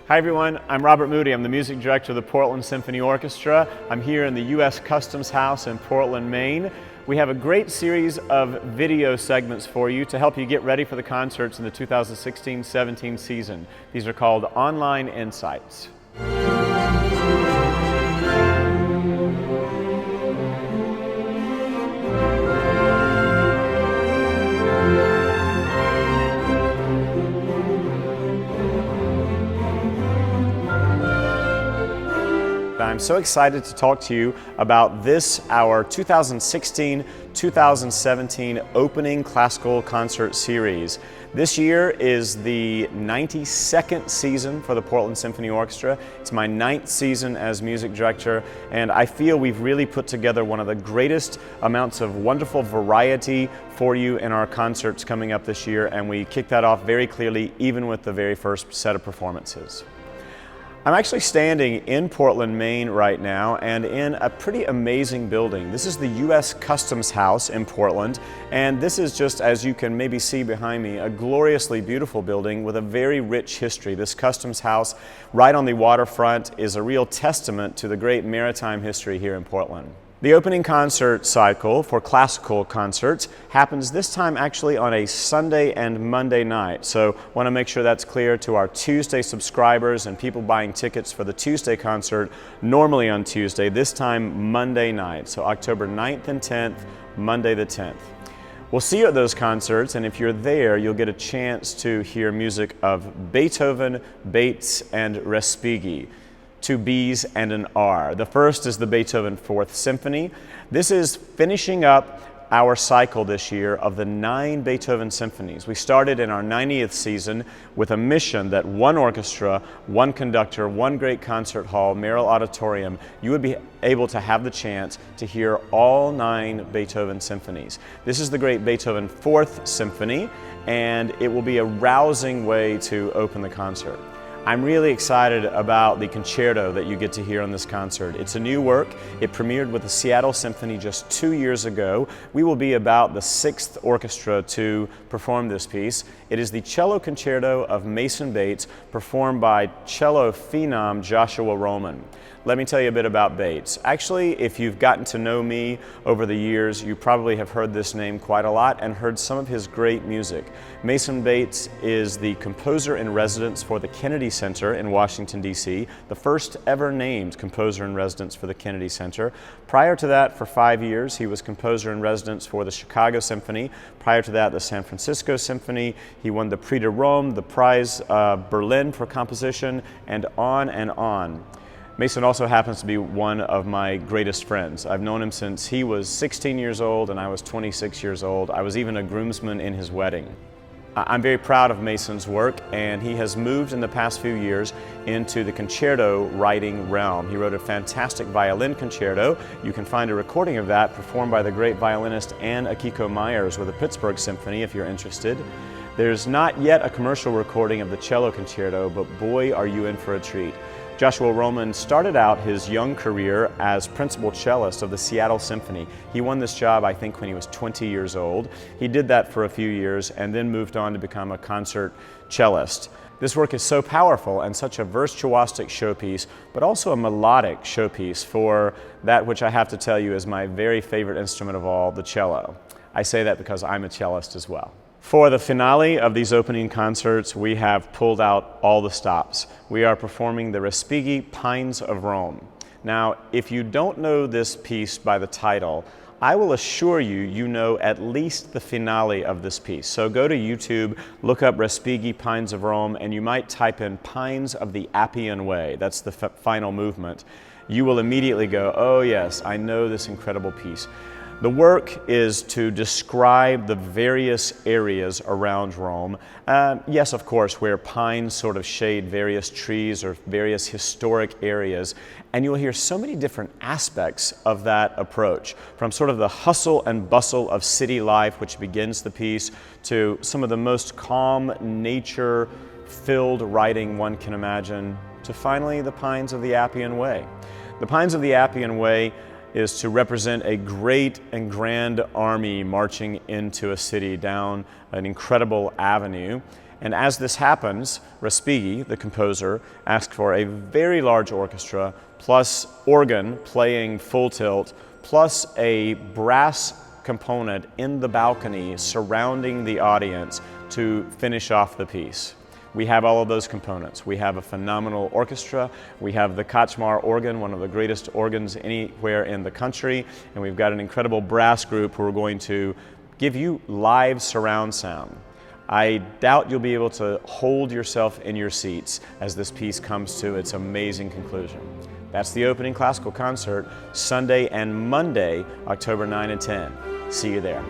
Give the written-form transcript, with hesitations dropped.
Hi everyone, I'm Robert Moody. I'm the music director of the Portland Symphony Orchestra. I'm here in the U.S. Customs House in Portland, Maine. We have a great series of video segments for you to help you get ready for the concerts in the 2016-17 season. These are called Online Insights. I'm so excited to talk to you about this, our 2016-2017 opening classical concert series. This year is the 92nd season for the Portland Symphony Orchestra. It's my 9th season as music director, and I feel we've really put together one of the greatest amounts of wonderful variety for you in our concerts coming up this year, and we kick that off very clearly even with the very first set of performances. I'm actually standing in Portland, Maine right now, and in a pretty amazing building. This is the U.S. Customs House in Portland, and this is just, as you can maybe see behind me, a gloriously beautiful building with a very rich history. This Customs House right on the waterfront is a real testament to the great maritime history here in Portland. The opening concert cycle for classical concerts happens this time actually on a Sunday and Monday night. So want to make sure that's clear to our Tuesday subscribers and people buying tickets for the Tuesday concert, normally on Tuesday, this time Monday night. So October 9th and 10th, Monday the 10th. We'll see you at those concerts, and if you're there, you'll get a chance to hear music of Beethoven, Bates, and Respighi. 2 B's and an R. The first is the Beethoven 4th Symphony. This is finishing up our cycle this year of the 9 Beethoven symphonies. We started in our 90th season with a mission that one orchestra, one conductor, one great concert hall, Merrill Auditorium, you would be able to have the chance to hear all 9 Beethoven symphonies. This is the great Beethoven 4th Symphony, and it will be a rousing way to open the concert. I'm really excited about the concerto that you get to hear on this concert. It's a new work. It premiered with the Seattle Symphony just 2 years ago. We will be about the 6th orchestra to perform this piece. It is the cello concerto of Mason Bates, performed by cello phenom Joshua Roman. Let me tell you a bit about Bates. Actually, if you've gotten to know me over the years, you probably have heard this name quite a lot and heard some of his great music. Mason Bates is the composer in residence for the Kennedy Center in Washington, D.C., the first ever named composer in residence for the Kennedy Center. Prior to that, for 5 years, he was composer in residence for the Chicago Symphony. Prior to that, the San Francisco Symphony. He won the Prix de Rome, the Prize Berlin for composition, and on and on. Mason also happens to be one of my greatest friends. I've known him since he was 16 years old and I was 26 years old. I was even a groomsman in his wedding. I'm very proud of Mason's work, and he has moved in the past few years into the concerto writing realm. He wrote a fantastic violin concerto. You can find a recording of that performed by the great violinist Anne Akiko Myers with the Pittsburgh Symphony if you're interested. There's not yet a commercial recording of the cello concerto, but boy, are you in for a treat. Joshua Roman started out his young career as principal cellist of the Seattle Symphony. He won this job, I think, when he was 20 years old. He did that for a few years and then moved on to become a concert cellist. This work is so powerful and such a virtuosic showpiece, but also a melodic showpiece for that which I have to tell you is my very favorite instrument of all, the cello. I say that because I'm a cellist as well. For the finale of these opening concerts, we have pulled out all the stops. We are performing the Respighi Pines of Rome. Now, if you don't know this piece by the title, I will assure you, you know at least the finale of this piece. So go to YouTube, look up Respighi Pines of Rome, and you might type in Pines of the Appian Way. That's the final movement. You will immediately go, oh yes, I know this incredible piece. The work is to describe the various areas around Rome. Yes, of course, where pines sort of shade various trees or various historic areas. And you'll hear so many different aspects of that approach, from sort of the hustle and bustle of city life, which begins the piece, to some of the most calm, nature-filled writing one can imagine, to finally the Pines of the Appian Way. The Pines of the Appian Way is to represent a great and grand army marching into a city down an incredible avenue. And as this happens, Respighi, the composer, asked for a very large orchestra, plus organ playing full tilt, plus a brass component in the balcony surrounding the audience to finish off the piece. We have all of those components. We have a phenomenal orchestra. We have the Kaczmar organ, one of the greatest organs anywhere in the country. And we've got an incredible brass group who are going to give you live surround sound. I doubt you'll be able to hold yourself in your seats as this piece comes to its amazing conclusion. That's the opening classical concert, Sunday and Monday, October 9 and 10. See you there.